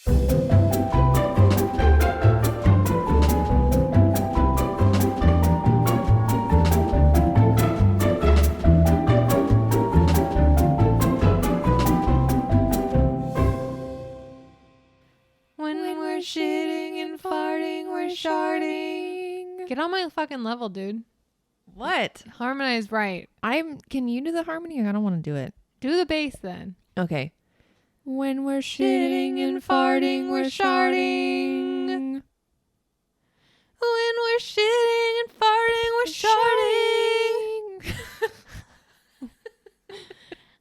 When we're shitting and farting, we're sharding. Get on my fucking level, dude. What? Harmonize right. Can you do the harmony? I don't want to do it. Do the bass then. Okay. When we're shitting and farting, we're sharding. When we're shitting and farting, we're sharding.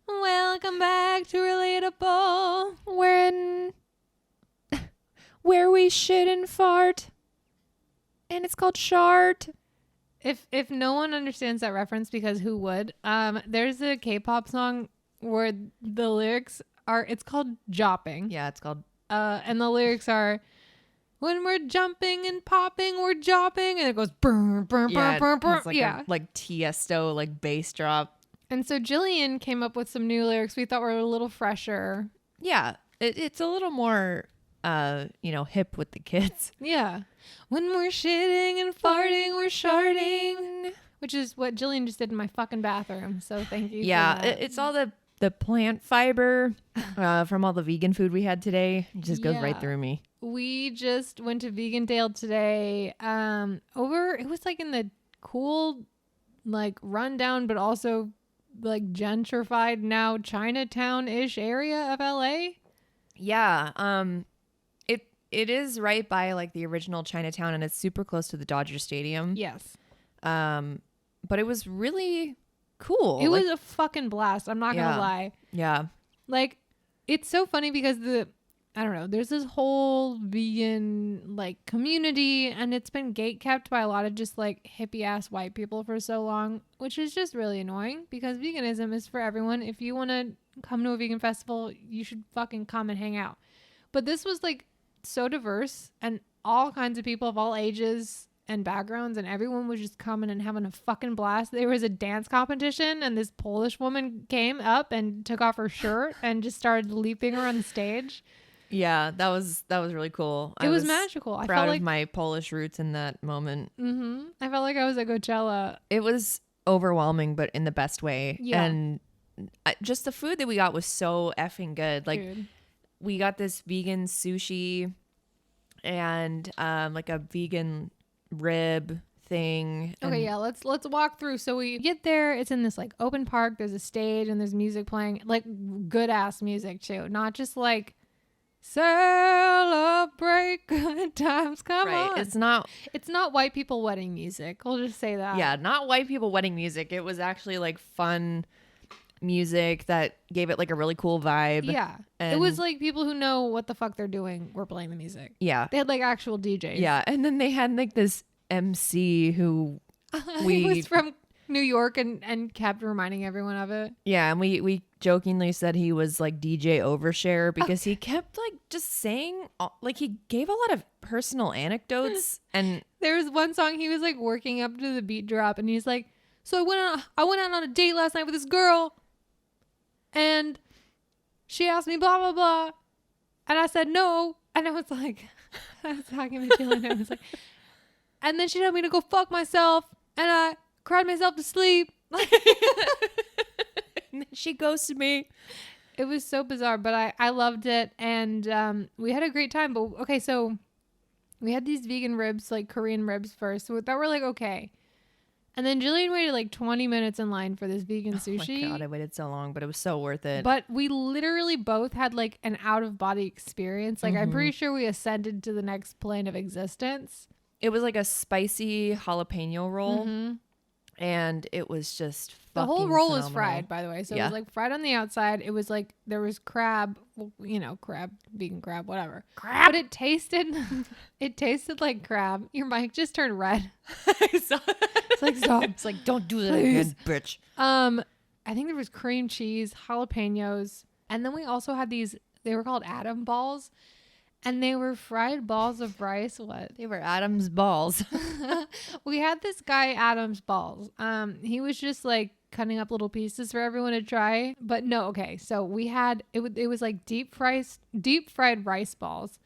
Welcome back to Relatable. Where we shit and fart. And it's called shart. If no one understands that reference, because who would? There's a K-pop song where the lyrics are, it's called Jopping. Yeah, it's called. And the lyrics are, when we're jumping and popping, we're jopping, and it goes burn, burn, burn, burn, burn. It's like like Tiesto, like bass drop. And so Jillian came up with some new lyrics we thought were a little fresher. Yeah, it's a little more, hip with the kids. Yeah. When we're shitting and farting, we're sharding. Which is what Jillian just did in my fucking bathroom. So thank you. Yeah, for that. it's all the plant fiber from all the vegan food we had today. It just goes right through me. We just went to Vegan Dale today. It was like in the cool, like rundown, but also like gentrified now Chinatown-ish area of LA. Yeah. It is right by like the original Chinatown, and it's super close to the Dodger Stadium. Yes. But it was really cool. It was a fucking blast. I'm not gonna lie. Yeah. Like, it's so funny because I don't know, there's this whole vegan like community, and it's been gatekept by a lot of just like hippie ass white people for so long, which is just really annoying because veganism is for everyone. If you want to come to a vegan festival, you should fucking come and hang out. But this was like so diverse, and all kinds of people of all ages and backgrounds, and everyone was just coming and having a fucking blast. There was a dance competition, and this Polish woman came up and took off her shirt and just started leaping around the stage. Yeah, that was really cool. It was magical. I proud felt like of my Polish roots in that moment. Mm-hmm. I felt like I was at Coachella. It was overwhelming, but in the best way. Yeah. And just the food that we got was so effing good. Like, Dude. We got this vegan sushi and like a vegan rib thing. Okay, yeah, let's walk through. So we get there, it's in this like open park, there's a stage and there's music playing, like good ass music too, not just like celebrate good times, come on. It's not white people wedding music, we'll just say that. Yeah, not white people wedding music. It was actually like fun music that gave it like a really cool vibe. Yeah. And it was like people who know what the fuck they're doing were playing the music. Yeah. They had like actual DJs. Yeah. And then they had like this MC who he was from New York and kept reminding everyone of it. Yeah. And we jokingly said he was like DJ Overshare because he kept like just saying, like he gave a lot of personal anecdotes. And there was one song he was like working up to the beat drop, and he's like, so I went out on a date last night with this girl, and she asked me blah, blah, blah. And I said no. And I was like, I was talking to Jillian, and I was like, and then she told me to go fuck myself. And I cried myself to sleep. and then she ghosted me. It was so bizarre, but I loved it. And we had a great time. But okay, so we had these vegan ribs, like Korean ribs first. So that were like, okay. And then Jillian waited like 20 minutes in line for this vegan sushi. Oh my God, I waited so long, but it was so worth it. But we literally both had like an out of body experience. Like I'm pretty sure we ascended to the next plane of existence. It was like a spicy jalapeno roll. Mm-hmm. And it was just fucking The whole roll phenomenal. is fried, by the way. So Yeah. it was like fried on the outside. It was like there was crab, crab, vegan crab, whatever. Crab. But it tasted like crab. Your mic just turned red. It's like, stop. It's like, don't do that Please. again, bitch. I think there was cream cheese, jalapenos, and then we also had these. They were called Atom balls, And they were fried balls of rice. What? They were Adam's balls. We had this guy, Adam's balls. He was just like cutting up little pieces for everyone to try. But no, okay. So we had it was like deep fried rice balls.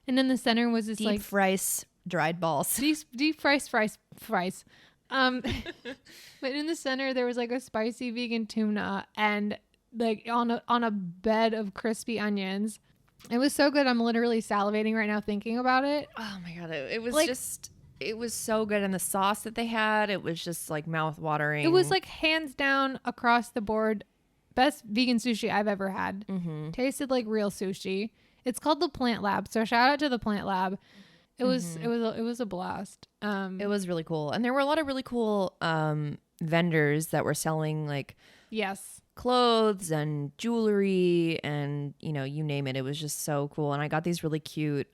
And in the center was this Deep rice dried balls. deep fries. But in the center there was like a spicy vegan tuna and like on a bed of crispy onions. It was so good. I'm literally salivating right now thinking about it. Oh my God. It was Like- just, it was so good. And the sauce that they had, it was just like mouth watering. It was like hands down across the board best vegan sushi I've ever had. Tasted like real sushi. It's called the Plant Lab. So shout out to the Plant Lab. It was a blast. It was really cool. And there were a lot of really cool vendors that were selling like yes. clothes and jewelry and, you know, you name it. It was just so cool. And I got these really cute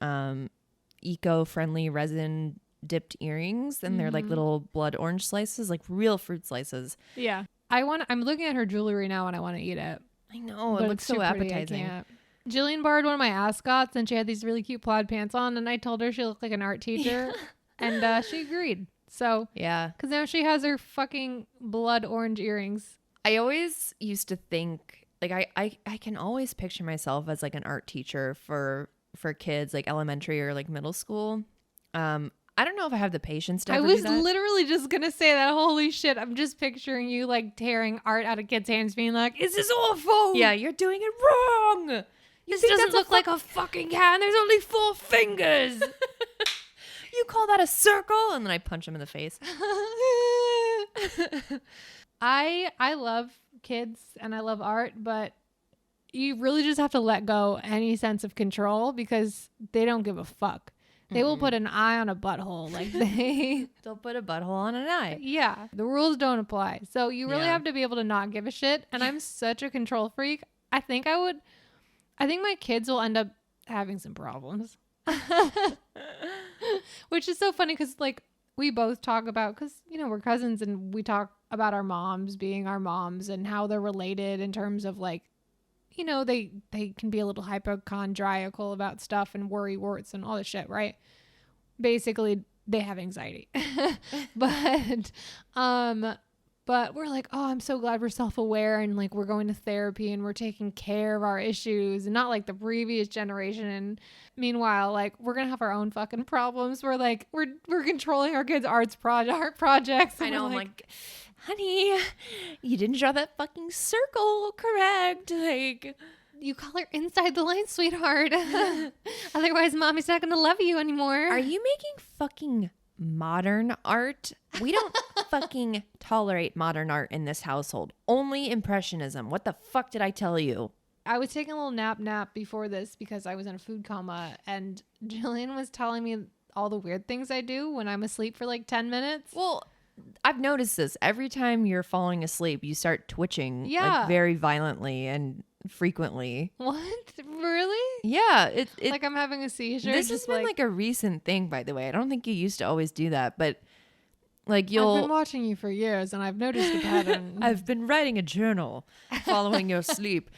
eco-friendly resin dipped earrings, and they're like little blood orange slices, like real fruit slices. Yeah. I'm looking at her jewelry now and I want to eat it. I know. But It looks it's so too pretty, I appetizing. can't. Jillian borrowed one of my ascots and she had these really cute plaid pants on, and I told her she looked like an art teacher and she agreed. So, Yeah. because now she has her fucking blood orange earrings. I always used to think like I can always picture myself as like an art teacher for kids like elementary or like middle school. I don't know if I have the patience to I ever was do that. literally just going to say that. Holy shit. I'm just picturing you like tearing art out of kids' hands being like, "Is this awful? Yeah, you're doing it wrong. This doesn't look like a fucking hand. There's only 4 fingers." You call that a circle? And then I punch him in the face. I love kids and I love art, but you really just have to let go any sense of control because they don't give a fuck. They will put an eye on a butthole. Like They'll put a butthole on an eye. yeah, the rules don't apply. So you really Yeah. have to be able to not give a shit. And I'm such a control freak. I think my kids will end up having some problems. Which is so funny because like we both talk about, because you know we're cousins and we talk about our moms being our moms and how they're related in terms of like, you know, they can be a little hypochondriacal about stuff and worry warts and all this shit, right? Basically they have anxiety. But we're like, oh, I'm so glad we're self-aware and like we're going to therapy and we're taking care of our issues and not like the previous generation. And meanwhile, like we're gonna have our own fucking problems. We're like we're controlling our kids' art projects. I know. I'm like, honey, you didn't draw that fucking circle correct. Like, you color inside the line, sweetheart. Otherwise, mommy's not gonna love you anymore. are you making fucking modern art? We don't fucking tolerate modern art in this household. Only impressionism. What the fuck did I tell you? I was taking a little nap before this because I was in a food coma, and Jillian was telling me all the weird things I do when I'm asleep for like 10 minutes. Well, I've noticed this. Every time you're falling asleep, you start twitching Yeah. like very violently and frequently. What? Really? Yeah, it Like I'm having a seizure? this has just been like a recent thing, by the way. I don't think you used to always do that, but like I've been you'll watching you for years and I've noticed a pattern. I've been writing a journal following your sleep.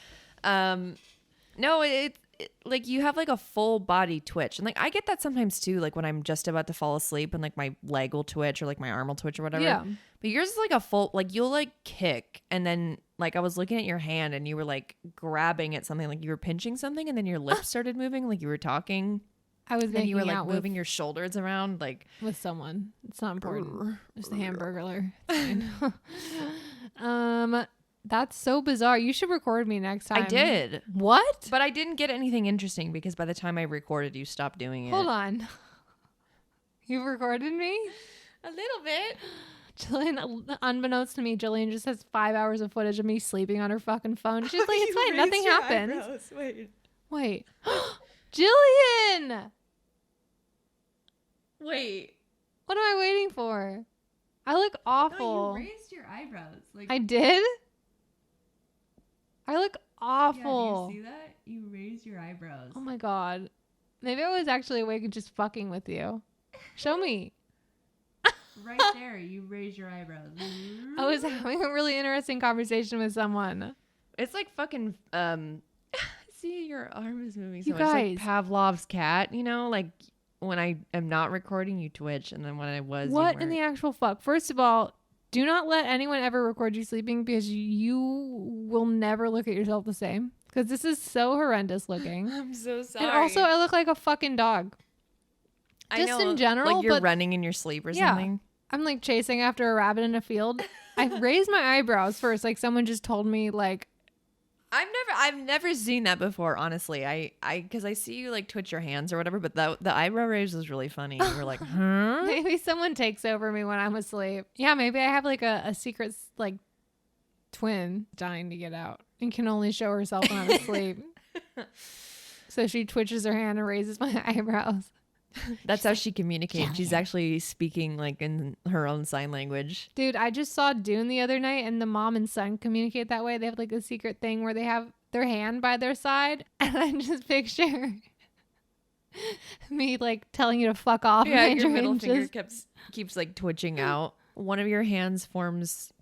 No, it like you have like a full body twitch, and like I get that sometimes too, like when I'm just about to fall asleep and like my leg will twitch or like my arm will twitch or whatever. Yeah. But yours is like a full, like you'll like kick, and then like I was looking at your hand and you were like grabbing at something, like you were pinching something, and then your lips started moving like you were talking. I was And making you were like out moving your shoulders around like with someone. It's not important. It's the Hamburglar. It's fine. That's so bizarre. You should record me next time. I did. What? But I didn't get anything interesting because by the time I recorded, you stopped doing it. Hold on. You recorded me? A little bit. Jillian, unbeknownst to me, Jillian just has 5 hours of footage of me sleeping on her fucking phone. She's like, it's fine. Nothing happens. Wait. Jillian! Wait. What am I waiting for? I look awful. raised your eyebrows. Like I did? I look awful. that? You raised your eyebrows. Oh my god. Maybe I was actually awake and just fucking with you. Show me. Right there, you raised your eyebrows. I was having a really interesting conversation with someone. It's like fucking see your arm is moving so You much. It's guys. like Pavlov's cat, you know, like when I am not recording, you twitch, and then when I was, What in the actual fuck? First of all, do not let anyone ever record you sleeping because you will never look at yourself the same. Because this is so horrendous looking. I'm so sorry. And also, I look like a fucking dog. I Just know, in general, like you're but running in your sleep or yeah. something. I'm like chasing after a rabbit in a field. I raised my eyebrows first, like someone just told me, like, I've never seen that before, honestly. Because I see you like twitch your hands or whatever, but the eyebrow raise was really funny. You were like, huh? maybe someone takes over me when I'm asleep. Yeah, maybe I have like a secret like twin dying to get out and can only show herself when I'm asleep. So she twitches her hand and raises my eyebrows. That's how she communicates. She's Jillian. actually speaking like in her own sign language. Dude, I just saw Dune the other night and the mom and son communicate that way. They have like a secret thing where they have their hand by their side. And I just picture me like telling you to fuck off. Yeah, in my your middle dreams. finger keeps like twitching out. One of your hands forms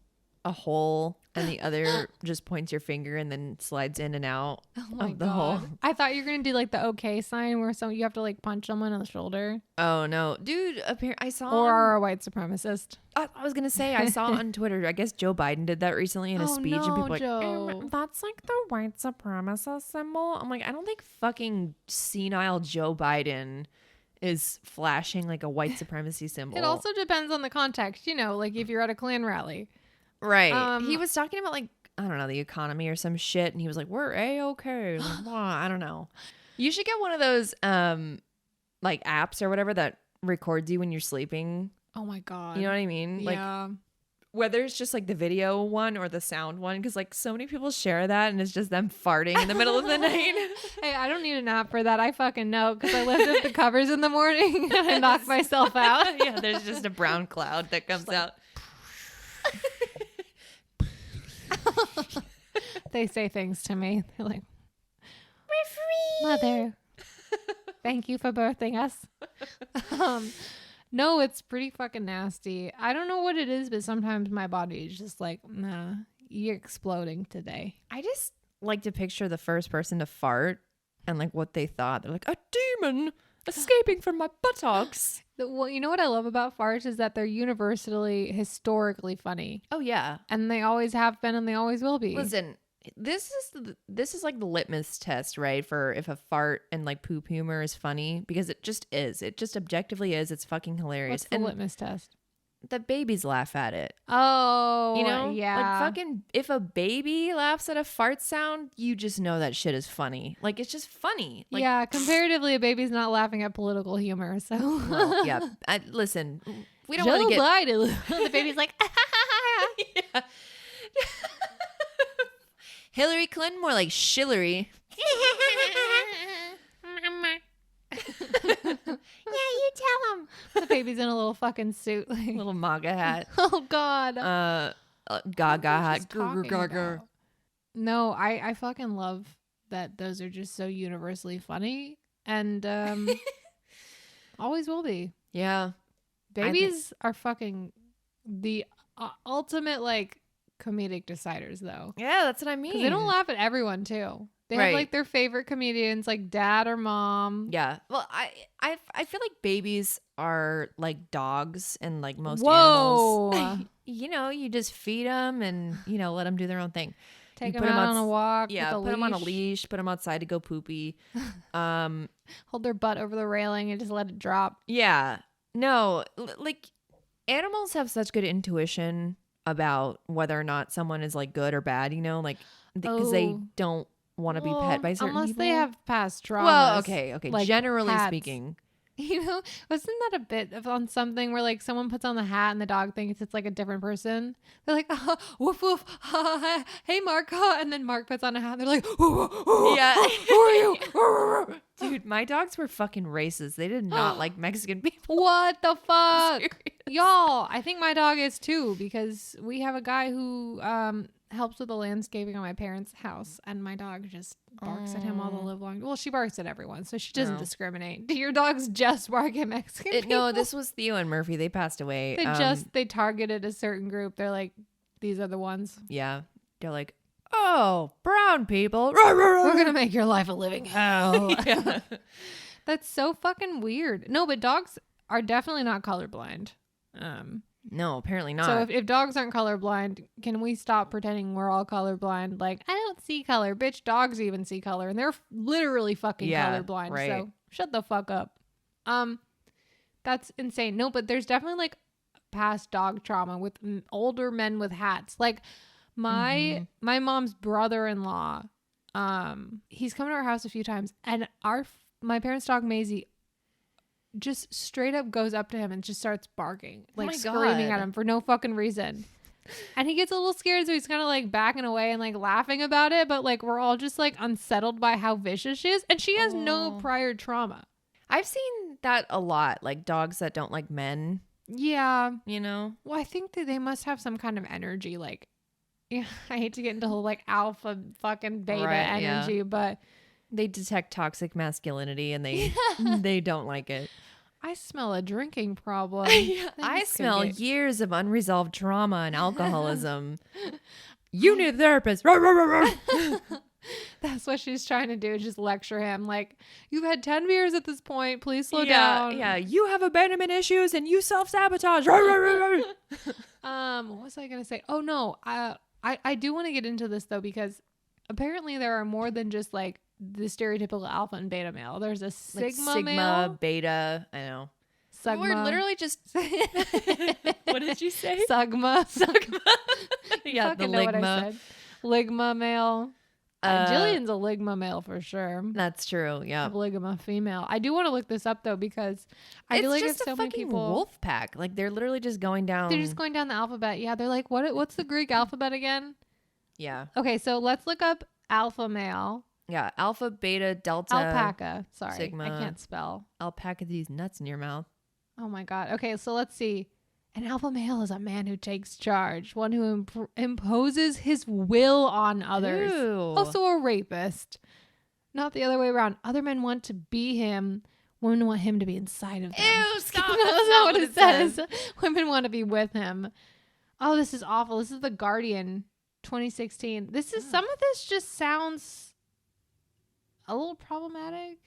a hole and the other just points your finger and then slides in and out of the hole. I thought you were gonna do like the okay sign where you have to like punch someone on the shoulder. Oh no, dude! I saw. Or a white supremacist. I was gonna say I saw on Twitter. I guess Joe Biden did that recently in a speech, and people were like, "That's like the white supremacist symbol." I'm like, I don't think fucking senile Joe Biden is flashing like a white supremacy symbol. It also depends on the context. You know, like if you're at a Klan rally. Right. He was talking about like, I don't know, the economy or some shit. And he was like, we're A-okay. Like, well, I don't know. You should get one of those like apps or whatever that records you when you're sleeping. Oh my God. You know what I mean? Yeah. Like whether it's just like the video one or the sound one. Because like so many people share that and it's just them farting in the middle of the night. Hey, I don't need an app for that. I fucking know because I lift up the covers in the morning and I knock myself out. Yeah, there's just a brown cloud that comes out. They say things to me. They're like, Mother, thank you for birthing us. No, it's pretty fucking nasty. I don't know what it is, but sometimes my body is just like, nah, you're exploding today. I just like to picture the first person to fart and like what they thought. They're like, a demon escaping from my buttocks. Well, you know what I love about farts is that they're universally, historically funny. Oh yeah, And they always have been and they always will be. listen, this is like the litmus test, right? For if a fart and like poop humor is funny, because it just is. It just objectively is. It's fucking hilarious. What's the litmus test? The babies laugh at it. Oh, You know, yeah. like fucking if a baby laughs at a fart sound, you just know that shit is funny. Like it's just funny. Like, yeah, comparatively, a baby's not laughing at political humor. So, well, yeah. Listen, we don't want to get. Biden. The baby's like, Yeah. Hillary Clinton, more like Shillery. Yeah, you tell him. the baby's in a little fucking suit. Like, Little MAGA hat. oh God. Gaga hat. She's talking about? No, I fucking love that those are just so universally funny and always will be. Yeah. Babies are fucking the ultimate like comedic deciders though. Yeah, that's what I mean. Because they don't laugh at everyone too. They Right. have like their favorite comedians like dad or mom. Yeah. Well, I feel like babies are like dogs and like most Whoa. animals. You know, you just feed them and, you know, let them do their own thing. Take You them put 'em out outs- on a walk. Yeah, with put them on a leash, put them outside to go poopy. Hold their butt over the railing and just let it drop. Yeah. No, like animals have such good intuition about whether or not someone is like good or bad, you know, like because they Oh. don't want to be pet by certain unless people. they have past traumas. Well, okay. like Generally cats. speaking. You know, wasn't that a bit of on something where like someone puts on the hat and the dog thinks it's like a different person? They're like, woof woof, hey Mark, and then Mark puts on a hat. And they're like, Yeah. who are you? Dude, my dogs were fucking racist. They did not like Mexican people. What the fuck, Serious. y'all? I think my dog is too because we have a guy who helps with the landscaping on my parents' house, and my dog just barks at him all the live long. Well, she barks at everyone, so she doesn't No. discriminate. Do your dogs just bark at Mexican people? No, this was Theo and Murphy. They passed away. They they targeted a certain group. They're like, these are the ones. Yeah. They're like, Oh, brown people. We're gonna make your life a living hell. Yeah. That's so fucking weird. No, but dogs are definitely not colorblind. No, apparently not. So if dogs aren't colorblind, can we stop pretending we're all colorblind? Like, I don't see color. Bitch, dogs even see color, and they're literally fucking colorblind. Right. So shut the fuck up. That's insane. No, but there's definitely like past dog trauma with older men with hats. Like my mom's brother-in-law, he's come to our house a few times, and my parents' dog Maisie just straight up goes up to him and just starts barking, like screaming at him for no fucking reason. And he gets a little scared, so he's kind of like backing away and like laughing about it, but like we're all just like unsettled by how vicious she is, and she has no prior trauma. I've seen that a lot, like dogs that don't like men. Yeah. You know? Well, I think that they must have some kind of energy, like, yeah, I hate to get into the whole like alpha fucking beta energy, but they detect toxic masculinity and they don't like it. I smell a drinking problem. I smell years of unresolved trauma and alcoholism. You need a therapist. That's what she's trying to do, is just lecture him. Like, you've had 10 beers at this point. Please slow down. Yeah, you have abandonment issues and you self-sabotage. What was I going to say? Oh, no. I do want to get into this, though, because apparently there are more than just, like, the stereotypical alpha and beta male. There's a sigma male. Beta. I know. Sigma. We're literally just... What did you say? Sigma. Yeah, the know Ligma. What I said. Ligma male. Jillian's a Ligma male for sure. That's true. Yeah. Ligma female. I do want to look this up though, because I feel like it's if so many people, wolf pack. Like they're literally just going down. They're just going down the alphabet. Yeah, they're like, what's the Greek alphabet again? Yeah. Okay, so let's look up alpha male. Yeah, alpha, beta, delta, alpaca. Sorry, sigma. I can't spell. Alpaca these nuts in your mouth. Oh my god. Okay, so let's see. An alpha male is a man who takes charge, one who imposes his will on others. Ew. Also a rapist. Not the other way around. Other men want to be him. Women want him to be inside of them. Ew, stop. That's not what it says. Women want to be with him. Oh, this is awful. This is The Guardian, 2016. Some of this just sounds a little problematic.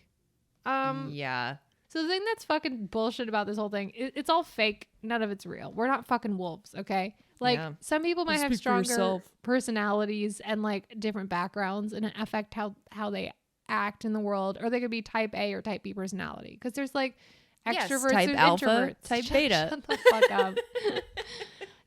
Yeah. So the thing that's fucking bullshit about this whole thing, it's all fake. None of it's real. We're not fucking wolves, okay? Like, some people might have stronger personalities and like different backgrounds and affect how they act in the world, or they could be type A or type B personality. Because there's like extroverts type and alpha, introverts. type beta. Shut the fuck up.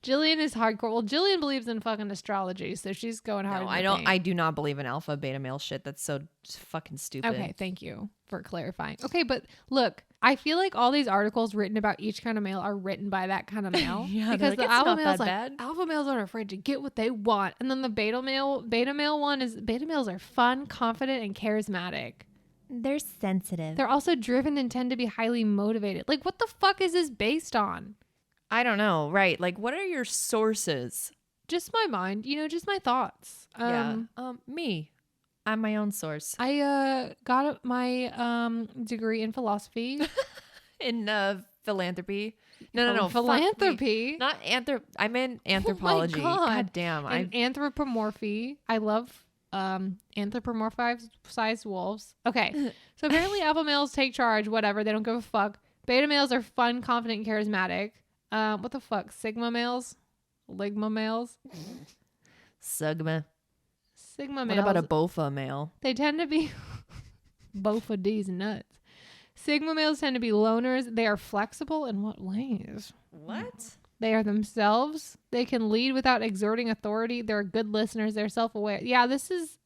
Jillian is hardcore. Well, Jillian believes in fucking astrology, so she's going hard. No, I don't. I do not believe in alpha beta male shit. That's so fucking stupid. Okay, thank you for clarifying. Okay, but look, I feel like all these articles written about each kind of male are written by that kind of male. Because the alpha male's like, alpha males aren't afraid to get what they want, and then the beta male one is beta males are fun, confident, and charismatic. They're sensitive. They're also driven and tend to be highly motivated. Like, what the fuck is this based on? I don't know. Right. Like, what are your sources? Just my mind, just my thoughts. Me. I'm my own source. I got my degree in philosophy. In philanthropy. No. Philanthropy. Not I meant anthropology. Oh my God damn. And anthropomorphy. I love anthropomorphized wolves. Okay. So apparently alpha males take charge, whatever. They don't give a fuck. Beta males are fun, confident, and charismatic. What the fuck? Sigma males? Ligma males? Sigma Sigma males. males. What about a bofa male? They tend to be bofa D's nuts. Sigma males tend to be loners. They are flexible in what ways? What? They are themselves. They can lead without exerting authority. They're good listeners. They're self-aware. Yeah, this is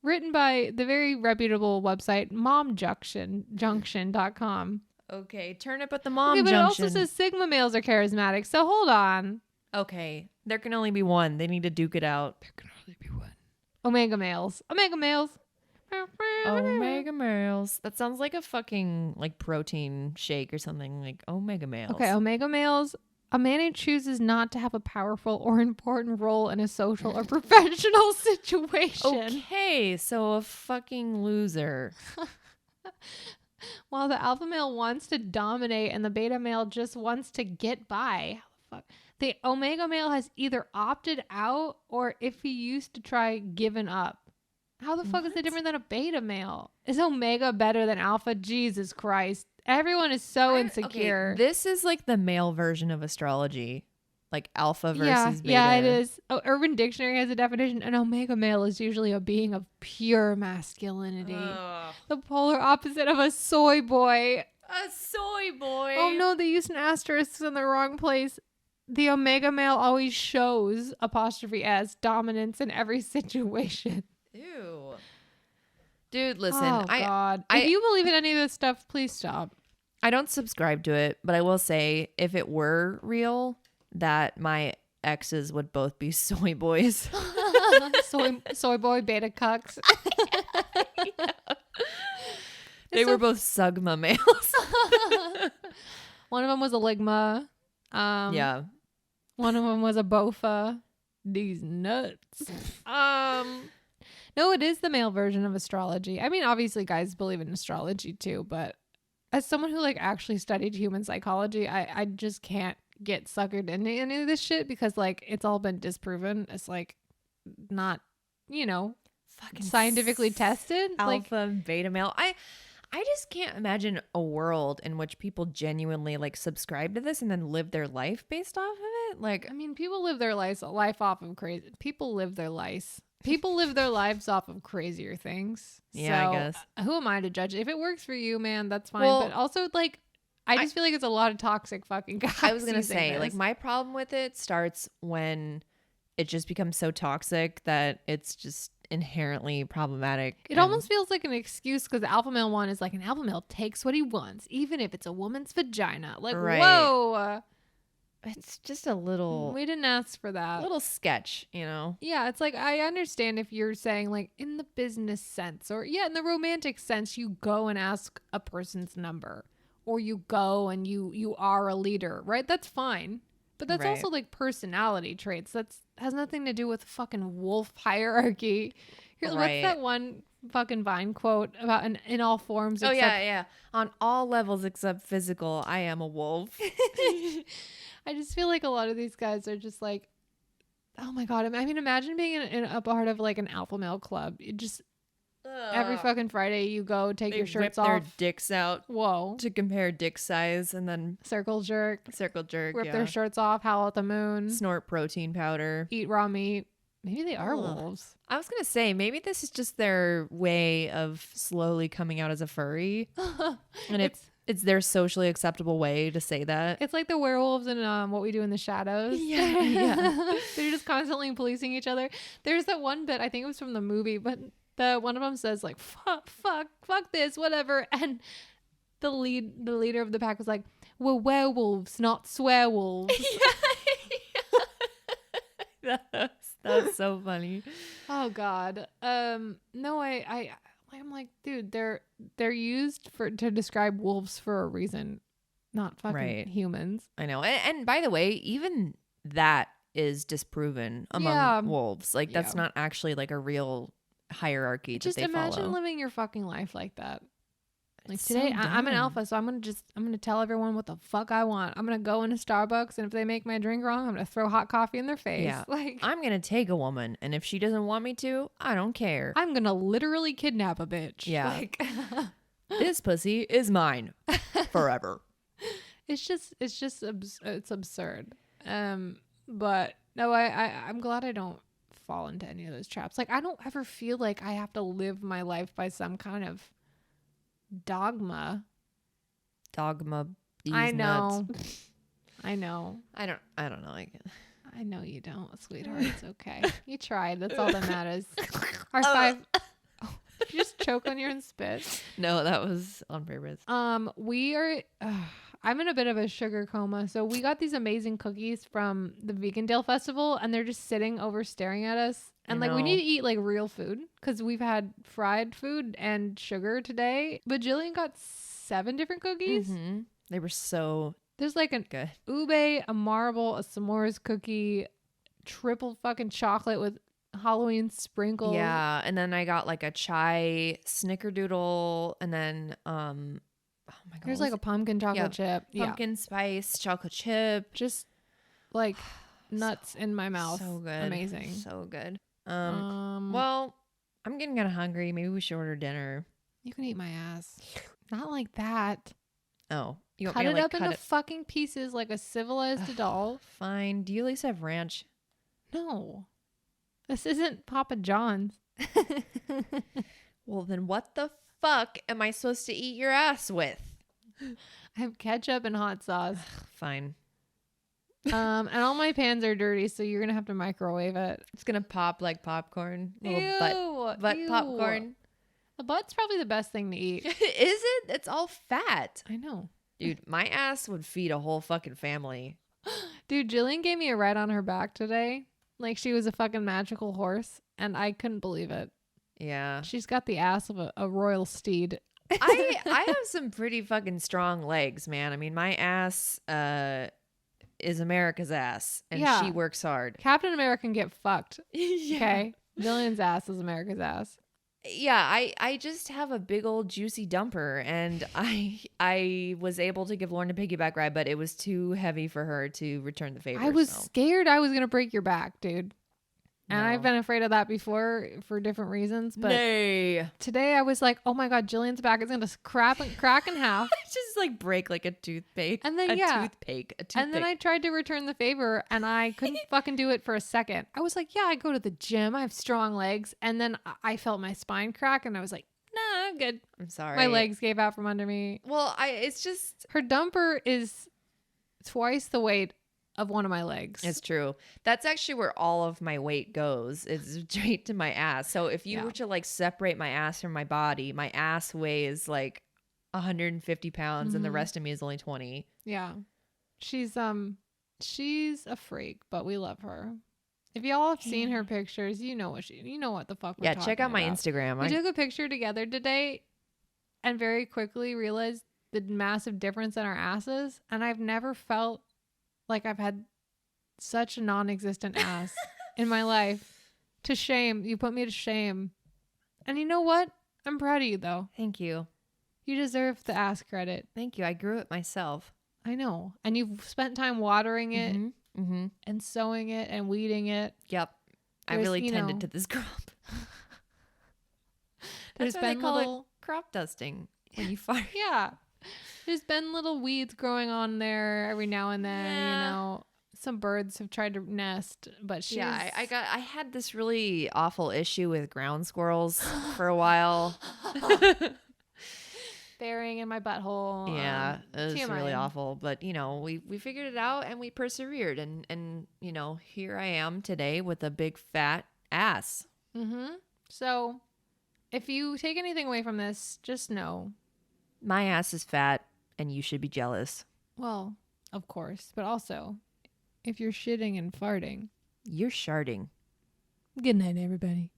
written by the very reputable website momjunction.com. Okay, turn up at the mom junction. Junction. But it also says Sigma males are charismatic. So hold on. Okay, there can only be one. They need to duke it out. There can only be one. Omega males. Omega males. Omega males. That sounds like a fucking protein shake or something. Like omega males. Okay, omega males. A man who chooses not to have a powerful or important role in a social or professional situation. Okay, so a fucking loser. While the alpha male wants to dominate and the beta male just wants to get by. How the fuck? the omega male has either opted out or if he used to try, given up. How the fuck is it different than a beta male? Is omega better than alpha? Jesus Christ. Everyone is so insecure. Okay, this is like the male version of astrology. Like alpha versus beta. Yeah, it is. Oh, Urban Dictionary has a definition. An omega male is usually a being of pure masculinity. The polar opposite of a soy boy. A soy boy. Oh no, they used an asterisk in the wrong place. The omega male always shows ' dominance in every situation. Ew. Dude, listen. Oh, God. If you believe in any of this stuff, please stop. I don't subscribe to it, but I will say if it were real, that my exes would both be soy boys. soy boy beta cucks. Yeah. They were both Sugma males. One of them was a Ligma. Yeah. One of them was a Bofa. These nuts. No, it is the male version of astrology. I mean, obviously guys believe in astrology too, but as someone who like actually studied human psychology, I just can't get suckered into any of this shit because like it's all been disproven. It's like not, fucking scientifically tested. Alpha and beta male. I just can't imagine a world in which people genuinely like subscribe to this and then live their life based off of it. Like, I mean, people live their life off of crazy. People live their lives. People live their lives off of crazier things. Yeah, so, I guess. Who am I to judge? If it works for you, man, that's fine. Well, but also, like, I just feel like it's a lot of toxic fucking guys. I was gonna say, like, my problem with it starts when it just becomes so toxic that it's just inherently problematic. It almost feels like an excuse because the alpha male one is like an alpha male takes what he wants, even if it's a woman's vagina. Like, whoa. It's just a little... We didn't ask for that. A little sketch, Yeah, it's like, I understand if you're saying, like, in the business sense or, in the romantic sense, you go and ask a person's number. Or you go and you are a leader, right? That's fine. But that's also like personality traits. Has nothing to do with fucking wolf hierarchy. What's that one fucking Vine quote about in all forms? Oh, yeah. On all levels except physical, I am a wolf. I just feel like a lot of these guys are just like, oh my God. I mean, imagine being in a part of like an alpha male club. You just... Every fucking Friday you go take your shirts off. Their dicks out. Whoa. To compare dick size and then circle jerk. Rip their shirts off, howl at the moon. Snort protein powder. Eat raw meat. Maybe they are wolves. I was going to say, maybe this is just their way of slowly coming out as a furry. And it's their socially acceptable way to say that. It's like the werewolves in What We Do in the Shadows. Yeah. They're just constantly policing each other. There's that one bit, I think it was from the movie, but one of them says like, fuck this, whatever. And the leader of the pack was like, we're werewolves, not swearwolves. That's so funny. Oh God. No, I'm like, dude, they're used to describe wolves for a reason, not fucking humans. I know. And by the way, even that is disproven among wolves. Like that's not actually like a real hierarchy that they follow. Just imagine living your fucking life like that. Like today, I'm an alpha, so I'm gonna tell everyone what the fuck I want. I'm gonna go into Starbucks, and if they make my drink wrong, I'm gonna throw hot coffee in their face. Yeah, like I'm gonna take a woman, and if she doesn't want me to, I don't care. I'm gonna literally kidnap a bitch. Yeah, like this pussy is mine forever. It's absurd. But no, I'm glad I don't fall into any of those traps. Like I don't ever feel like I have to live my life by some kind of dogma. I know. Nuts. I know. I don't know. I know you don't, sweetheart. It's okay. You tried. That's all that matters. Our 5. Oh, did you just choke on your own spit? No, that was on purpose. We are. I'm in a bit of a sugar coma. So we got these amazing cookies from the Vegan Dale Festival, and they're just sitting over staring at us. And like we need to eat like real food because we've had fried food and sugar today. But Jillian got 7 different cookies. Mm-hmm. They were so there's like an good ube, a marble, a s'mores cookie, triple fucking chocolate with Halloween sprinkles. Yeah, and then I got like a chai snickerdoodle, and then oh my god, there's like a pumpkin chocolate chip, pumpkin spice chocolate chip. Just like nuts in my mouth. So good. Amazing. So good. Well, I'm getting kind of hungry. Maybe we should order dinner. You can eat my ass. Not like that. Oh, you want Cut me it to up into fucking pieces like a civilized adult. Fine. Do you at least have ranch? No. This isn't Papa John's. Well, then what the fuck am I supposed to eat your ass with? I have ketchup and hot sauce. Fine. And all my pans are dirty, so you're gonna have to microwave it. It's gonna pop like popcorn. Little Ew, butt ew. popcorn. A butt's probably the best thing to eat. Is it? It's all fat. I know. Dude, my ass would feed a whole fucking family. Dude, Jillian gave me a ride on her back today. Like she was a fucking magical horse, and I couldn't believe it. Yeah. She's got the ass of a royal steed. I have some pretty fucking strong legs, man. I mean, my ass is America's ass, and Yeah. she works hard. Captain America can get fucked. Yeah. Okay? Jillian's ass is America's ass. Yeah, I just have a big old juicy dumper, and I was able to give Lauren a piggyback ride, but it was too heavy for her to return the favor. I was so. scared I was going to break your back, dude. And No. I've been afraid of that before for different reasons. But Nay. today I was like, oh my God, Jillian's back is going to crack in half. Just like break like a toothpick. And then, a yeah. toothpick. And then I tried to return the favor and I couldn't fucking do it for a second. I was like, yeah, I go to the gym. I have strong legs. And then I felt my spine crack and I was like, nah, I'm good. I'm sorry. My legs gave out from under me. Well, it's just. Her dumper is twice the weight of one of my legs. It's true. That's actually where all of my weight goes. It's straight to my ass. So if you were to like separate my ass from my body, my ass weighs like 150 pounds and the rest of me is only 20. Yeah. She's a freak, but we love her. If y'all have seen her pictures, you know what the fuck we're talking check out my about. Instagram. We took a picture together today and very quickly realized the massive difference in our asses, and I've never felt like I've had such a non-existent ass in my life. To shame. You put me to shame. And you know what? I'm proud of you, though. Thank you. You deserve the ass credit. Thank you. I grew it myself. I know. And you've spent time watering it Mm-hmm. and sowing it and weeding it. Yep. I There's, really you tended know, to this crop. There's That's why they been call little it crop dusting when you fart. Yeah. There's been little weeds growing on there every now and then, Yeah. you know. Some birds have tried to nest, but she's... Yeah, I had this really awful issue with ground squirrels for a while. burying in my butthole. Yeah, it was TMI. really awful. But, you know, we figured it out and we persevered. And you know, here I am today with a big fat ass. Mm-hmm. So, if you take anything away from this, just know. My ass is fat and you should be jealous. Well, of course. But also, if you're shitting and farting. You're sharding. Good night, everybody.